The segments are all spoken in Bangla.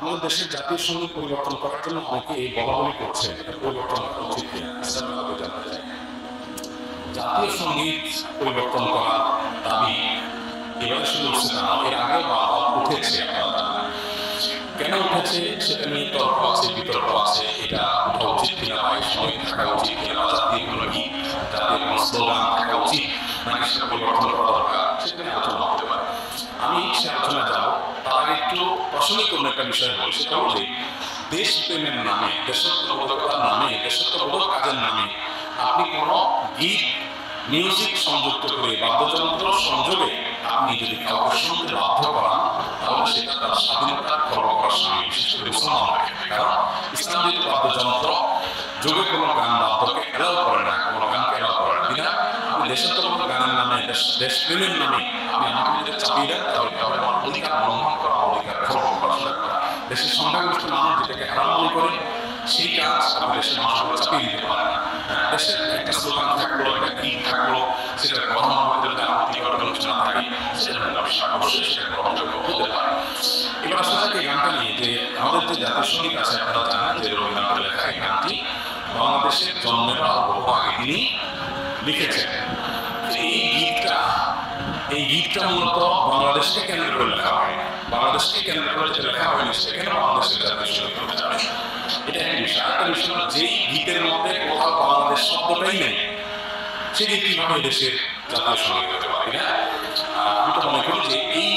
আমাদের দেশের জাতীয় সঙ্গীত পরিবর্তন করার জন্য অনেকে বলা বলি করছেন এটা পরিবর্তন করা উচিত কিনা জানতে চাই। জাতীয় সঙ্গীত পরিবর্তন করা দাবি এবারে শুধু উঠছে না, এর আগে উঠেছে। কেন উঠেছে সেটা নিয়ে তর্ক আছে, বিতর্ক আছে। এটা উঠা উচিত কিনা, বা এই সঙ্গীত থাকা উচিত কিনা, বা জাতীয় কোনো গীত, জাতীয় কোনো স্লোগান থাকা উচিত নাকি সেটা পরিবর্তন করা দরকার, সেটা নিয়ে আলোচনা হতে পারে। আমি সে আলোচনা যাবো তার আগে একটু প্রাসঙ্গিক কোনো একটা বিষয় বলি। সেটা হলো যে দেশপ্রেমের নামে, দেশাত্মবোধকতার নামে, দেশাত্মবোধক কাজের নামে আপনি কোনো গীত, মিউজিক সংযুক্ত করে, বাদ্যযন্ত্র সংযোগে আপনি যদি কাউকে শুনতে বাধ্য করান, তাহলে সেটা তার স্বাধীনতার খর্ব করার সামিল, বিশেষ করে মুসলমানদের ক্ষেত্রে। কারণ ইসলাম যেহেতু বাদ্যযন্ত্র যোগে কোনো গান বাদ্যকে এলাও করে না, কোনো গানকে এলাও করে না। বিনা আপনি দেশাত্মবোধক গানের নামে, দেশপ্রেমের নামে আপনি আমাকে যদি চাপিয়ে দেন, তাহলে আমার অধিকার লঙ্ঘন করা, অধিকার খর্ব করা, দেশের সংখ্যাগরিষ্ঠ মানুষ যেটাকে হারাম মনে করে সেই কাজ আপনি দেশের মানুষগুলো চাপিয়ে দিতে পারেন না। দেশের একটা স্লোগান থাকলো, একটা গীত থাকলো, সেটার কথা মহাবিদ্যালয়তে আপত্তিকর আলোচনা থাকে, সেটা অবশ্যই সেটা গ্রহণযোগ্য হতে পারে। এবার আসলে এই গানটা নিয়ে যে আমাদের যে জাতীয় সঙ্গীত আছে, আপনারা জানেন যে রবীন্দ্রনাথের লেখা এই গানটি বাংলাদেশের জন্মের বহু আগে তিনি লিখেছেন। এই গীতটা মূলত বাংলাদেশকে কেন্দ্র করে লেখা হয়। বাংলাদেশকে কেন্দ্র করে যে লেখা হয়, সেখানে বাংলাদেশের জাতীয় সঙ্গীত হতে যাবে। এটা একটা বিষয়। একটা বিষয় হলো যেই গীতের মধ্যে কোথাও বাংলাদেশ শব্দটাই নেই, সেই গীত কিভাবে দেশের জাতীয় সঙ্গীত হতে পারে না? আমি তো মনে করি যে এই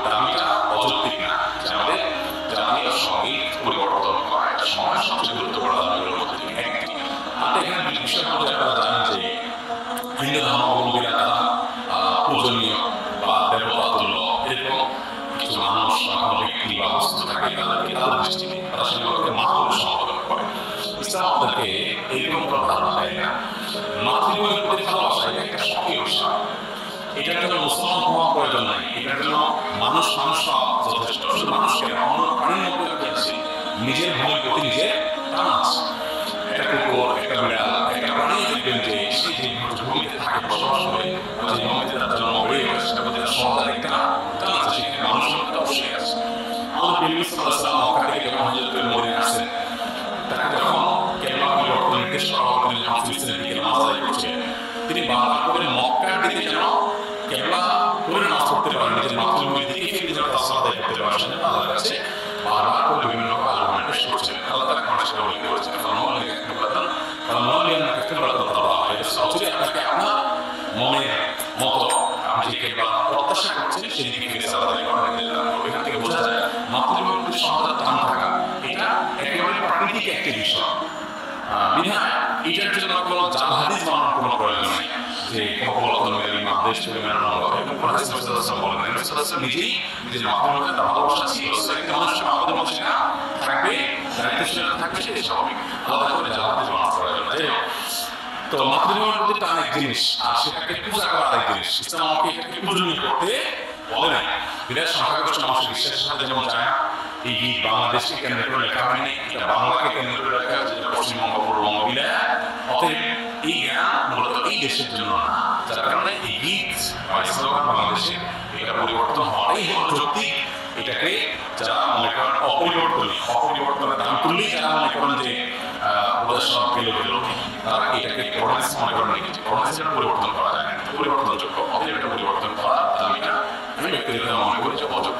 দাবিটা অযৌক্তিক না, যে আমাদের জাতীয় সঙ্গীত পরিবর্তন করা একটা সময় সবচেয়ে গুরুত্বপূর্ণ দাবিগুলোর মধ্যে একটি। আর এখানে বিষয় হলো আপনারা জানেন যে হিন্দু ধর্মাবলম্বীরা তারা পূজনীয় বা দেবতাতুল্য এরকম কিছু মানুষ বা কোনো ব্যক্তি বা বস্তু থাকে, তাদেরকে তাদের দৃষ্টিতে তারা সেগুলোকে মা বলে সম্বোধন করে। ইসলাম আমাদেরকে এইরকম কোনো ধারণা দেয় না। মাতৃভূমির প্রতি ভালোবাসা এটা একটা সক্রিয় বিষয়। এটার জন্য মুসলমান হওয়া প্রয়োজন নাই, এটার জন্য মানুষ হওয়া যথেষ্ট। শুধু মানুষকে অন্য প্রাণীর মধ্যে আছে নিজের ভূমির প্রতি নিজের টান আছে। একটা কুকুর, একটা বিড়াল, একটা প্রাণী দেখবেন যে সেই যে ভূমিতে থাকে, বসবাস করে, যে ভূমিতে তার জন্ম বেড়ে গেছে, সেটা প্রতি সমাজের একটা টান আছে, সেখানে মানুষের মধ্যে অবশ্যই আছে। আমাদের নবী সাল্লাল্লাহু আলাইহি ওয়াসাল্লাম মক্কা থেকে যখন হিজরত করে মদিনায় আসেন, তাকে যখন কেবলা পরিবর্তন নির্দেশ করা হলো, তিনি যখন ফিলিস্তিনের দিকে নামাজ আদায় করছিলেন, তিনি বারবার করে মক্কার দিকে যেন কেবলা করে নামাজ পড়তে পারেন, নিজের মাতৃভূমির দিকে ফিরে যেন তার সালাত আদায় করতে পারেন, সেজন্য আল্লাহর কাছে বারবার করে বিভিন্ন আলোচনা পেশ করছেন। আল্লাহ তাআলা কোরআনে সেটা উল্লেখ করেছেন, আপনাকে আপনার মনের মতো আপনি যে কেবলা প্রত্যাশা করছেন সেদিকে ফিরে সালাত আদায় করেন। এখান থেকে বোঝা যায় মাতৃভূমির সমাজের টান থাকা এটা একেবারে প্রাকৃতিক একটা বিষয়। এটার জন্য কোনো জাল হাদিস বানানোর কোনো প্রয়োজন নেই যে দেশ থেকে মেলানো নিজেই নিজের মাতৃভূমিতে তার ভালোবাসা ছিল, একটা মানুষের আমাদের মধ্যে সেটা থাকবে, দায়িত্বশীলতা থাকবে, সেটাই স্বাভাবিক। আলাদা করে জাল হাদিস বানানোর প্রয়োজন নেই। তো মাতৃভূমির প্রতি টান এক জিনিস, আর সেটাকে পূজা করা আরেক জিনিস। ইসলাম আমাকে এটাকে পূজনীয় করতে বলে নাই। বিরাট সংখ্যাগরিষ্ঠ মানুষের বিশ্বাসের সাথে যেমন যায় না, এই গীত বাংলাদেশকে কেন্দ্র করে লেখা হয়নি, এটা বাংলাকে কেন্দ্র করে লেখা হয়েছে, পশ্চিমবঙ্গ, পূর্ববঙ্গ মিলে। অতএব এই জ্ঞান মূলত এই দেশের জন্য না, যার কারণে এই গীত বাংলাদেশে এটা পরিবর্তন হওয়াটাই হলো যৌক্তিক। এটাকে যারা মনে করেন অপরিবর্তনের দাম তুললেই যারা মনে করেন যে উপদেশক গেল, তারা এটাকে করোনা মনে করেন নাকি করোনা যেন পরিবর্তন করা যায় না, পরিবর্তনযোগ্য। অতএব এটা পরিবর্তন করা দাবিটা আমি ব্যক্তিগত মনে করি যে অযোগ্য।